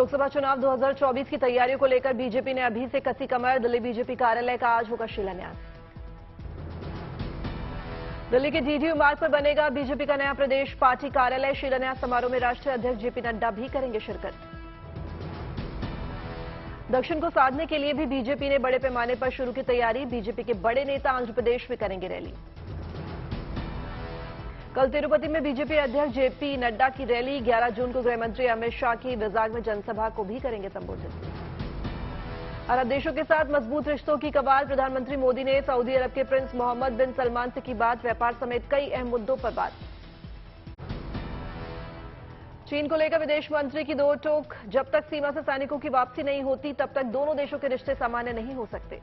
लोकसभा चुनाव 2024 की तैयारियों को लेकर बीजेपी ने अभी से कसी कमर। दिल्ली बीजेपी कार्यालय का आज होगा शिलान्यास। दिल्ली के डीडीयू मार्ग पर बनेगा बीजेपी का नया प्रदेश पार्टी कार्यालय। शिलान्यास समारोह में राष्ट्रीय अध्यक्ष जेपी नड्डा भी करेंगे शिरकत। दक्षिण को साधने के लिए भी बीजेपी ने बड़े पैमाने पर शुरू की तैयारी। बीजेपी के बड़े नेता आंध्र प्रदेश में करेंगे रैली। कल तिरुपति में बीजेपी अध्यक्ष जेपी नड्डा की रैली। 11 जून को गृह मंत्री अमित शाह की विजाग में जनसभा को भी करेंगे संबोधित। अरब देशों के साथ मजबूत रिश्तों की कवाल। प्रधानमंत्री मोदी ने सऊदी अरब के प्रिंस मोहम्मद बिन सलमान से की बात। व्यापार समेत कई अहम मुद्दों पर बात। चीन को लेकर विदेश मंत्री की दो टोक। जब तक सीमा से सैनिकों की वापसी नहीं होती तब तक दोनों देशों के रिश्ते सामान्य नहीं हो सकते।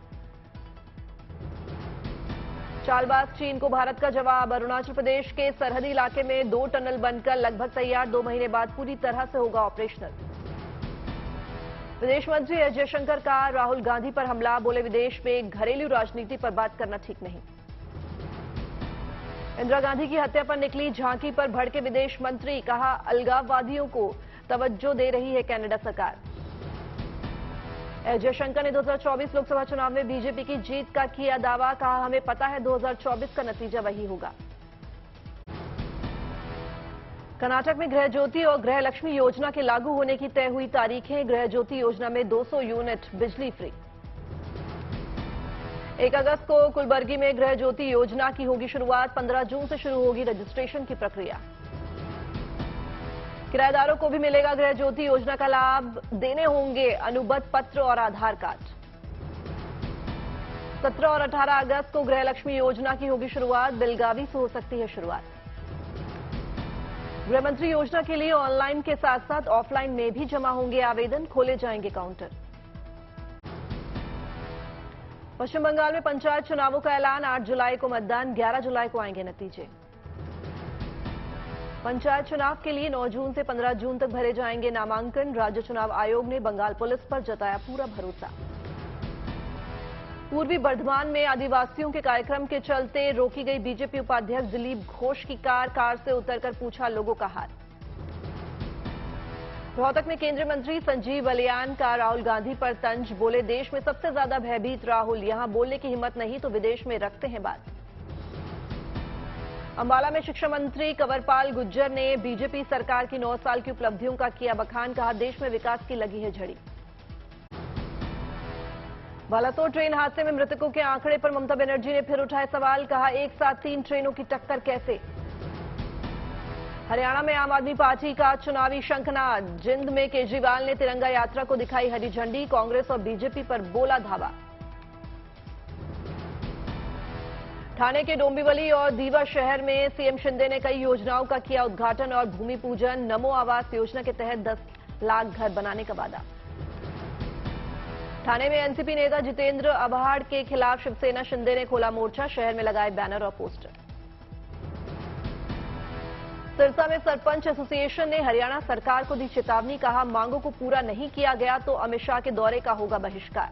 चालबाज चीन को भारत का जवाब। अरुणाचल प्रदेश के सरहदी इलाके में 2 टनल बनकर लगभग तैयार। 2 महीने बाद पूरी तरह से होगा ऑपरेशनल। विदेश मंत्री एस जयशंकर का राहुल गांधी पर हमला। बोले विदेश में घरेलू राजनीति पर बात करना ठीक नहीं। इंदिरा गांधी की हत्या पर निकली झांकी पर भड़के विदेश मंत्री। कहा अलगाववादियों को तवज्जो दे रही है कनाडा सरकार। एस जयशंकर ने 2024 लोकसभा चुनाव में बीजेपी की जीत का किया दावा। कहा हमें पता है 2024 का नतीजा वही होगा। कर्नाटक में गृह ज्योति और गृह लक्ष्मी योजना के लागू होने की तय हुई तारीखें। गृह ज्योति योजना में 200 यूनिट बिजली फ्री। 1 अगस्त को कुलबर्गी में गृह ज्योति योजना की होगी शुरुआत। 15 जून से शुरू होगी रजिस्ट्रेशन की प्रक्रिया। किराएदारों को भी मिलेगा गृह ज्योति योजना का लाभ। देने होंगे अनुबंध पत्र और आधार कार्ड। 17 और 18 अगस्त को गृह लक्ष्मी योजना की होगी शुरुआत। बेलगावी से हो सकती है शुरुआत। गृह मंत्री योजना के लिए ऑनलाइन के साथ साथ ऑफलाइन में भी जमा होंगे आवेदन। खोले जाएंगे काउंटर। पश्चिम बंगाल में पंचायत चुनावों का ऐलान। 8 जुलाई को मतदान। 11 जुलाई को आएंगे नतीजे। पंचायत चुनाव के लिए 9 जून से 15 जून तक भरे जाएंगे नामांकन। राज्य चुनाव आयोग ने बंगाल पुलिस पर जताया पूरा भरोसा। पूर्वी बर्धमान में आदिवासियों के कार्यक्रम के चलते रोकी गई बीजेपी उपाध्यक्ष दिलीप घोष की कार से उतरकर पूछा लोगों का हाल। रोहतक में केंद्रीय मंत्री संजीव बलियान का राहुल गांधी पर तंज। बोले देश में सबसे ज्यादा भयभीत राहुल। यहां बोलने की हिम्मत नहीं तो विदेश में रखते हैं बात। अंबाला में शिक्षा मंत्री कंवरपाल गुर्जर ने बीजेपी सरकार की 9 साल की उपलब्धियों का किया बखान। कहा देश में विकास की लगी है झड़ी। बालासोर ट्रेन हादसे में मृतकों के आंकड़े पर ममता बनर्जी ने फिर उठाए सवाल। कहा एक साथ 3 ट्रेनों की टक्कर कैसे। हरियाणा में आम आदमी पार्टी का चुनावी शंखनाद। जिंद में केजरीवाल ने तिरंगा यात्रा को दिखाई हरी झंडी। कांग्रेस और बीजेपी पर बोला धावा। ठाणे के डोंबिवली और दीवा शहर में सीएम शिंदे ने कई योजनाओं का किया उद्घाटन और भूमि पूजन। नमो आवास योजना के तहत 10 लाख घर बनाने का वादा। ठाणे में एनसीपी नेता जितेंद्र आभाड़ के खिलाफ शिवसेना शिंदे ने खोला मोर्चा। शहर में लगाए बैनर और पोस्टर। सिरसा में सरपंच एसोसिएशन ने हरियाणा सरकार को दी चेतावनी। कहा मांगों को पूरा नहीं किया गया तो अमित शाह के दौरे का होगा बहिष्कार।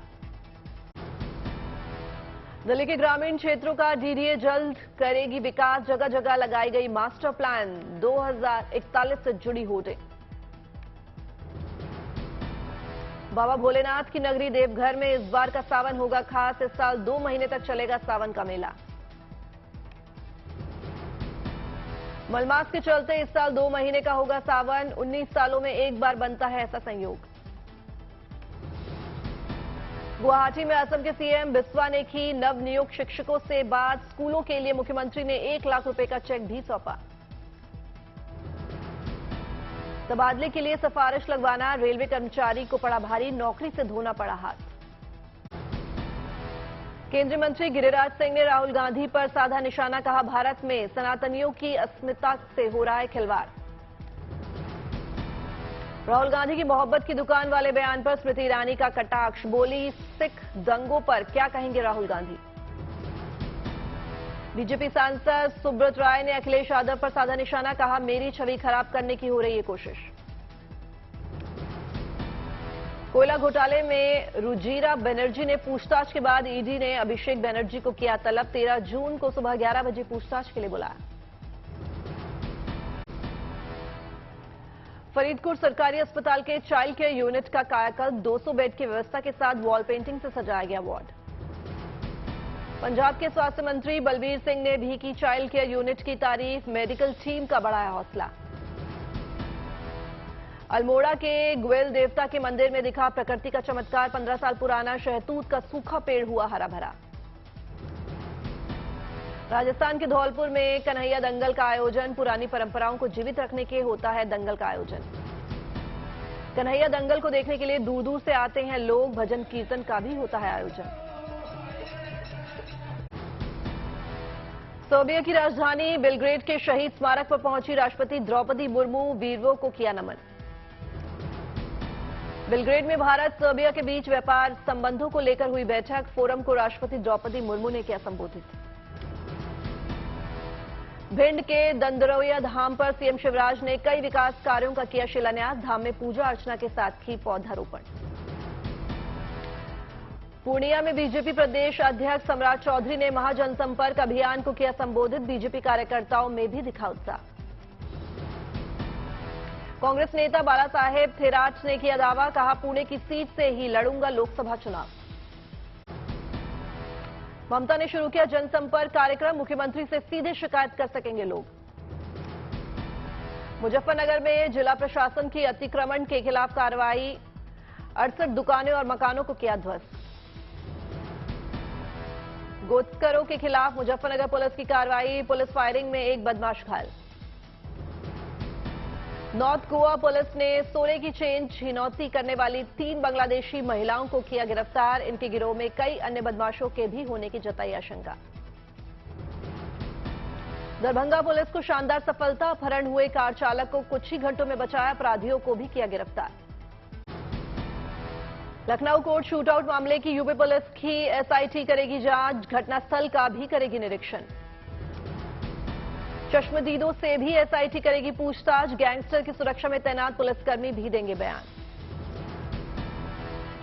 दिल्ली के ग्रामीण क्षेत्रों का डीडीए जल्द करेगी विकास। जगह जगह लगाई गई मास्टर प्लान। 2041 से जुड़ी होर्डिंग। बाबा भोलेनाथ की नगरी देवघर में इस बार का सावन होगा खास। इस साल 2 महीने तक चलेगा सावन का मेला। मलमास के चलते इस साल 2 महीने का होगा सावन। 19 सालों में एक बार बनता है ऐसा संयोग। गुवाहाटी में असम के सीएम बिस्वा ने की नवनियुक्त शिक्षकों से बात। स्कूलों के लिए मुख्यमंत्री ने 1 लाख रुपए का चेक भी सौंपा। तबादले के लिए सिफारिश लगवाना रेलवे कर्मचारी को पड़ा भारी। नौकरी से धोना पड़ा हाथ। केंद्रीय मंत्री गिरिराज सिंह ने राहुल गांधी पर साधा निशाना। कहा भारत में सनातनियों की अस्मिता से हो रहा है खिलवाड़। राहुल गांधी की मोहब्बत की दुकान वाले बयान पर स्मृति ईरानी का कटाक्ष। बोली सिख दंगों पर क्या कहेंगे राहुल गांधी। बीजेपी सांसद सुब्रत राय ने अखिलेश यादव पर साधा निशाना। कहा मेरी छवि खराब करने की हो रही है कोशिश। कोयला घोटाले में रुजिरा बनर्जी ने पूछताछ के बाद ईडी ने अभिषेक बनर्जी को किया तलब। 13 जून को सुबह 11 बजे पूछताछ के लिए बुलाया। फरीदकोट सरकारी अस्पताल के चाइल्ड केयर यूनिट का कायाकल्प 200 बेड की व्यवस्था के साथ वॉल पेंटिंग से सजाया गया वार्ड। पंजाब के स्वास्थ्य मंत्री बलबीर सिंह ने भी की चाइल्ड केयर यूनिट की तारीफ, मेडिकल टीम का बढ़ाया हौसला। अल्मोड़ा के ग्वेल देवता के मंदिर में दिखा प्रकृति का चमत्कार, 15 साल पुराना शहतूत का सूखा पेड़ हुआ हरा भरा। राजस्थान के धौलपुर में कन्हैया दंगल का आयोजन, पुरानी परंपराओं को जीवित रखने के होता है दंगल का आयोजन। कन्हैया दंगल को देखने के लिए दूर दूर से आते हैं लोग, भजन कीर्तन का भी होता है आयोजन। सर्बिया की राजधानी बेलग्रेड के शहीद स्मारक पर पहुंची राष्ट्रपति द्रौपदी मुर्मू, वीरों को किया नमन। बेलग्रेड में भारत सर्बिया के बीच व्यापार संबंधों को लेकर हुई बैठक, फोरम को राष्ट्रपति द्रौपदी मुर्मू ने किया संबोधित। भिंड के दंदरौया धाम पर सीएम शिवराज ने कई विकास कार्यों का किया शिलान्यास, धाम में पूजा अर्चना के साथ की पौधारोपण। पूर्णिया में बीजेपी प्रदेश अध्यक्ष सम्राट चौधरी ने महाजनसंपर्क अभियान को किया संबोधित, बीजेपी कार्यकर्ताओं में भी दिखा उत्साह। कांग्रेस नेता बाला साहेब थेराट ने किया दावा, कहा पुणे की सीट से ही लड़ूंगा लोकसभा चुनाव। ममता ने शुरू किया जनसंपर्क कार्यक्रम, मुख्यमंत्री से सीधे शिकायत कर सकेंगे लोग। मुजफ्फरनगर में जिला प्रशासन की अतिक्रमण के खिलाफ कार्रवाई, 68 दुकानें और मकानों को किया ध्वस्त। गोतकरों के खिलाफ मुजफ्फरनगर पुलिस की कार्रवाई, पुलिस फायरिंग में एक बदमाश घायल। नॉर्थ गोवा पुलिस ने सोने की चेन छिनौती करने वाली 3 बांग्लादेशी महिलाओं को किया गिरफ्तार, इनके गिरोह में कई अन्य बदमाशों के भी होने की जताई आशंका। दरभंगा पुलिस को शानदार सफलता, अपहरण हुए कार चालक को कुछ ही घंटों में बचाया, अपराधियों को भी किया गिरफ्तार। लखनऊ कोर्ट शूटआउट मामले की यूपी पुलिस की एसआईटी करेगी जांच, घटनास्थल का भी करेगी निरीक्षण। चश्मदीदों से भी एसआईटी करेगी पूछताछ, गैंगस्टर की सुरक्षा में तैनात पुलिसकर्मी भी देंगे बयान।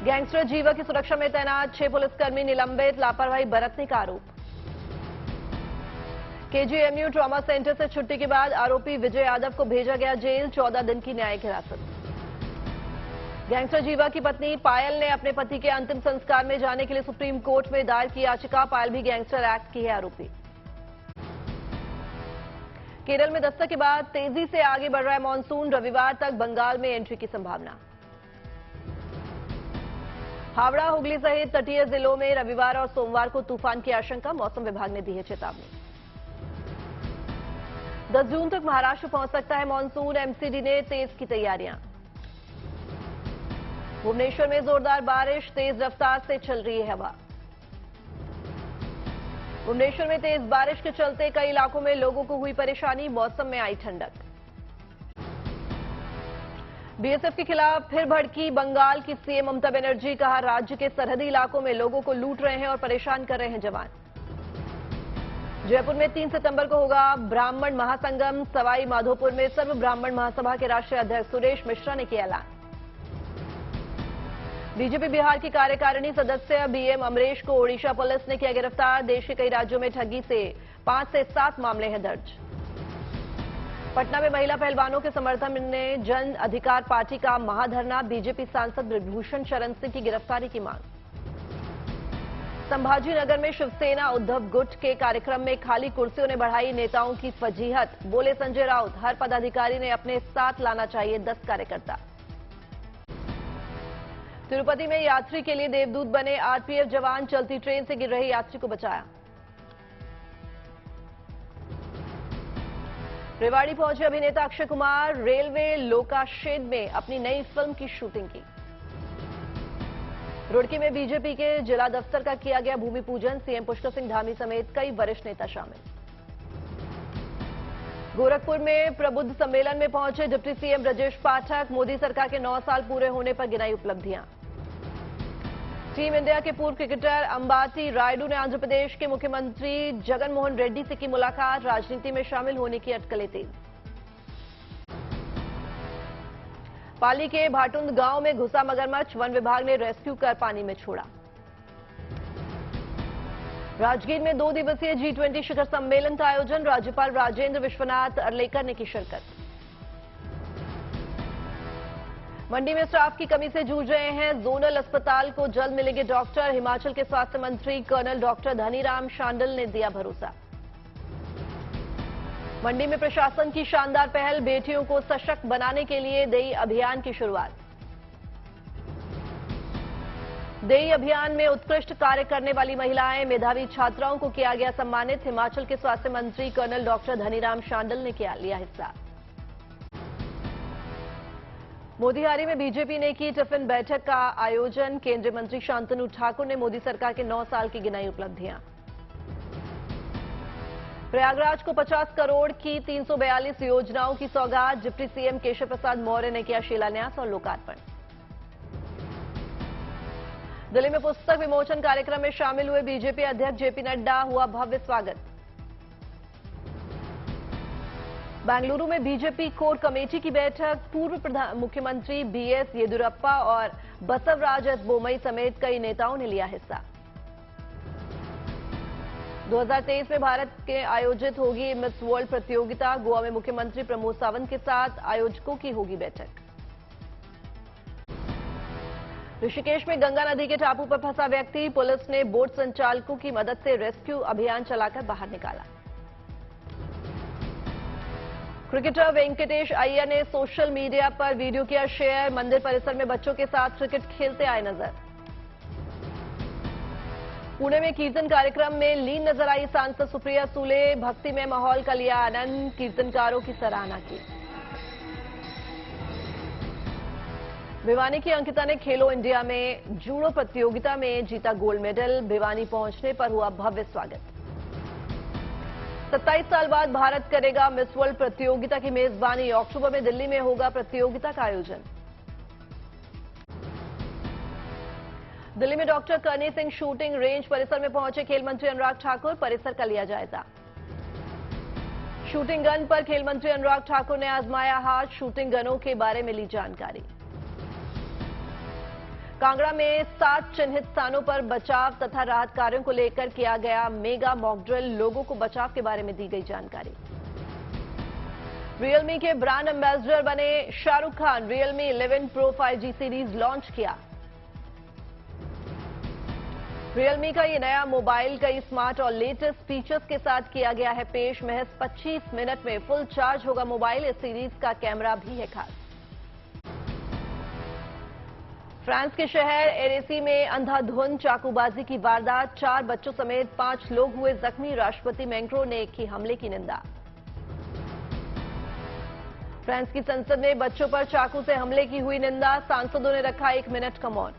गैंगस्टर जीवा की सुरक्षा में तैनात 6 पुलिसकर्मी निलंबित, लापरवाही बरतने का आरोप। केजीएमयू ट्रॉमा सेंटर से छुट्टी के बाद आरोपी विजय यादव को भेजा गया जेल, 14 दिन की न्यायिक हिरासत। गैंगस्टर जीवा की पत्नी पायल ने अपने पति के अंतिम संस्कार में जाने के लिए सुप्रीम कोर्ट में दायर की याचिका, पायल भी गैंगस्टर एक्ट की है आरोपी। केरल में दस्तक के बाद तेजी से आगे बढ़ रहा है मानसून, रविवार तक बंगाल में एंट्री की संभावना। हावड़ा, हुगली सहित तटीय जिलों में रविवार और सोमवार को तूफान की आशंका, मौसम विभाग ने दी है चेतावनी। 10 जून तक महाराष्ट्र पहुंच सकता है मानसून, एमसीडी ने तेज की तैयारियां। भुवनेश्वर में जोरदार बारिश, तेज रफ्तार से चल रही है हवा। भुवनेश्वर में तेज बारिश के चलते कई इलाकों में लोगों को हुई परेशानी, मौसम में आई ठंडक। बीएसएफ के खिलाफ फिर भड़की बंगाल की सीएम ममता बनर्जी, कहा राज्य के सरहदी इलाकों में लोगों को लूट रहे हैं और परेशान कर रहे हैं जवान। जयपुर में 3 सितंबर को होगा ब्राह्मण महासंगम, सवाई माधोपुर में सर्व ब्राह्मण महासभा के राष्ट्रीय अध्यक्ष सुरेश मिश्रा ने किया ऐलान। बीजेपी बिहार की कार्यकारिणी सदस्य बीएम अमरेश को ओडिशा पुलिस ने किया गिरफ्तार, देश के कई राज्यों में ठगी से 5 से 7 मामले हैं दर्ज। पटना में महिला पहलवानों के समर्थन में जन अधिकार पार्टी का महाधरना, बीजेपी सांसद ब्रजभूषण शरण सिंह की गिरफ्तारी की मांग। संभाजी नगर में शिवसेना उद्धव गुट के कार्यक्रम में खाली कुर्सियों ने बढ़ाई नेताओं की फजीहत, बोले संजय राउत, हर पदाधिकारी ने अपने साथ लाना चाहिए 10 कार्यकर्ता। तिरुपति में यात्री के लिए देवदूत बने आरपीएफ जवान, चलती ट्रेन से गिर रहे यात्री को बचाया। रेवाड़ी पहुंचे अभिनेता अक्षय कुमार, रेलवे लोकाशेड में अपनी नई फिल्म की शूटिंग की। रुड़की में बीजेपी के जिला दफ्तर का किया गया भूमि पूजन, सीएम पुष्कर सिंह धामी समेत कई वरिष्ठ नेता शामिल। गोरखपुर में प्रबुद्ध सम्मेलन में पहुंचे डिप्टी सीएम ब्रजेश पाठक, मोदी सरकार के 9 साल पूरे होने पर गिनाई उपलब्धियां। टीम इंडिया के पूर्व क्रिकेटर अंबाती रायडू ने आंध्र प्रदेश के मुख्यमंत्री जगन मोहन रेड्डी से की मुलाकात, राजनीति में शामिल होने की अटकलें तेज। पाली के भाटुंद गांव में घुसा मगरमच्छ, वन विभाग ने रेस्क्यू कर पानी में छोड़ा। राजगीर में 2 दिवसीय G20 शिखर सम्मेलन का आयोजन, राज्यपाल राजेंद्र विश्वनाथ अर्लेकर ने की शिरकत। मंडी में स्टाफ की कमी से जूझ रहे हैं जोनल अस्पताल को जल्द मिलेंगे डॉक्टर। हिमाचल के स्वास्थ्य मंत्री कर्नल डॉक्टर धनीराम शांडिल ने दिया भरोसा। मंडी में प्रशासन की शानदार पहल, बेटियों को सशक्त बनाने के लिए देई अभियान की शुरुआत। देई अभियान में उत्कृष्ट कार्य करने वाली महिलाएं, मेधावी छात्राओं को किया गया सम्मानित। हिमाचल के स्वास्थ्य मंत्री कर्नल डॉक्टर धनीराम शांडिल ने लिया हिस्सा। मोतीहारी में बीजेपी ने की टिफिन बैठक का आयोजन। केंद्रीय मंत्री शांतनु ठाकुर ने मोदी सरकार के 9 साल की गिनाई उपलब्धियां। प्रयागराज को 50 करोड़ की 342 योजनाओं की सौगात। डिप्टी सीएम केशव प्रसाद मौर्य ने किया शिलान्यास और लोकार्पण। दिल्ली में पुस्तक विमोचन कार्यक्रम में शामिल हुए बीजेपी अध्यक्ष जेपी नड्डा, हुआ भव्य स्वागत। बेंगलुरु में बीजेपी कोर कमेटी की बैठक। पूर्व मुख्यमंत्री बीएस येदियुरप्पा और बसवराज एस बोम्मई समेत कई नेताओं ने लिया हिस्सा। 2023 में भारत के आयोजित होगी मिस वर्ल्ड प्रतियोगिता। गोवा में मुख्यमंत्री प्रमोद सावंत के साथ आयोजकों की होगी बैठक। ऋषिकेश में गंगा नदी के टापू पर फंसा व्यक्ति, पुलिस ने बोट संचालकों की मदद से रेस्क्यू अभियान चलाकर बाहर निकाला। क्रिकेटर वेंकटेश अय्यर ने सोशल मीडिया पर वीडियो किया शेयर। मंदिर परिसर में बच्चों के साथ क्रिकेट खेलते आए नजर। पुणे में कीर्तन कार्यक्रम में लीन नजर आई सांसद सुप्रिया सूले। भक्ति में माहौल का लिया आनंद, कीर्तनकारों की सराहना की। भिवानी की अंकिता ने खेलो इंडिया में जूडो प्रतियोगिता में जीता गोल्ड मेडल। भिवानी पहुंचने पर हुआ भव्य स्वागत। 27 साल बाद भारत करेगा मिस वर्ल्ड प्रतियोगिता की मेजबानी। अक्टूबर में दिल्ली में होगा प्रतियोगिता का आयोजन। दिल्ली में डॉक्टर करनी सिंह शूटिंग रेंज परिसर में पहुंचे खेल मंत्री अनुराग ठाकुर। परिसर का लिया जायजा। शूटिंग गन पर खेल मंत्री अनुराग ठाकुर ने आजमाया हाथ। शूटिंग गनों के बारे में ली जानकारी। कांगड़ा में 7 चिन्हित स्थानों पर बचाव तथा राहत कार्यों को लेकर किया गया मेगा मॉक ड्रिल। लोगों को बचाव के बारे में दी गई जानकारी। रियलमी के ब्रांड एम्बेसडर बने Shahrukh Khan. Realme 11 pro 5G series launch किया। रियलमी का ये नया मोबाइल कई स्मार्ट और लेटेस्ट फीचर्स के साथ किया गया है पेश। महज 25 मिनट में फुल चार्ज होगा मोबाइल। इस सीरीज का कैमरा भी है खास। फ्रांस के शहर एरेसी में अंधाधुंध चाकूबाजी की वारदात। 4 बच्चों समेत 5 लोग हुए जख्मी। राष्ट्रपति मैक्रों ने की हमले की निंदा। फ्रांस की संसद ने बच्चों पर चाकू से हमले की हुई निंदा। सांसदों ने रखा 1 मिनट का मौन।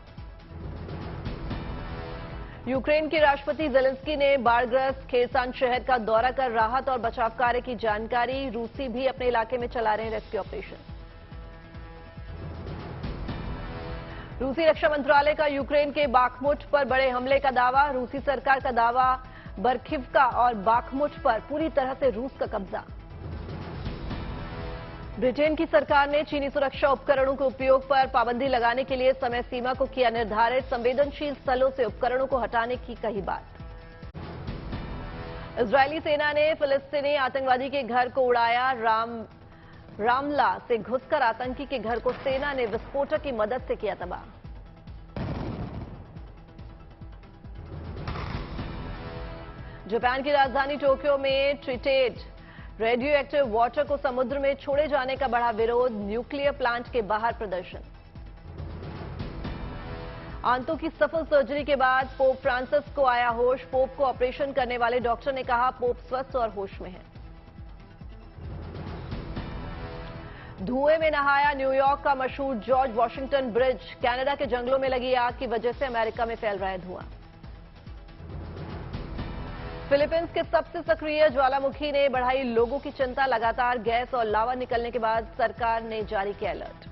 यूक्रेन के राष्ट्रपति जेलेंस्की ने बाढ़ग्रस्त खेरसान शहर का दौरा कर राहत और बचाव कार्य की जानकारी। रूसी भी अपने इलाके में चला रहे हैं रेस्क्यू ऑपरेशन। रूसी रक्षा मंत्रालय का यूक्रेन के बाखमुट पर बड़े हमले का दावा। रूसी सरकार का दावा, बरखिवका और बाखमुट पर पूरी तरह से रूस का कब्जा। ब्रिटेन की सरकार ने चीनी सुरक्षा उपकरणों के उपयोग पर पाबंदी लगाने के लिए समय सीमा को किया निर्धारित। संवेदनशील स्थलों से उपकरणों को हटाने की कही बात। इजरायली सेना ने फिलिस्तीनी आतंकवादी के घर को उड़ाया। रामला से घुसकर आतंकी के घर को सेना ने विस्फोटक की मदद से किया तबाह। जापान की राजधानी टोक्यो में ट्रीटेड रेडियो एक्टिव वाटर को समुद्र में छोड़े जाने का बढ़ा विरोध। न्यूक्लियर प्लांट के बाहर प्रदर्शन। आंतों की सफल सर्जरी के बाद पोप फ्रांसिस को आया होश। पोप को ऑपरेशन करने वाले डॉक्टर ने कहा पोप स्वस्थ और होश में है। धुएं में नहाया न्यूयॉर्क का मशहूर जॉर्ज वॉशिंगटन ब्रिज। कनाडा के जंगलों में लगी आग की वजह से अमेरिका में फैल रहा है धुआं। फिलीपींस के सबसे सक्रिय ज्वालामुखी ने बढ़ाई लोगों की चिंता। लगातार गैस और लावा निकलने के बाद सरकार ने जारी किया अलर्ट।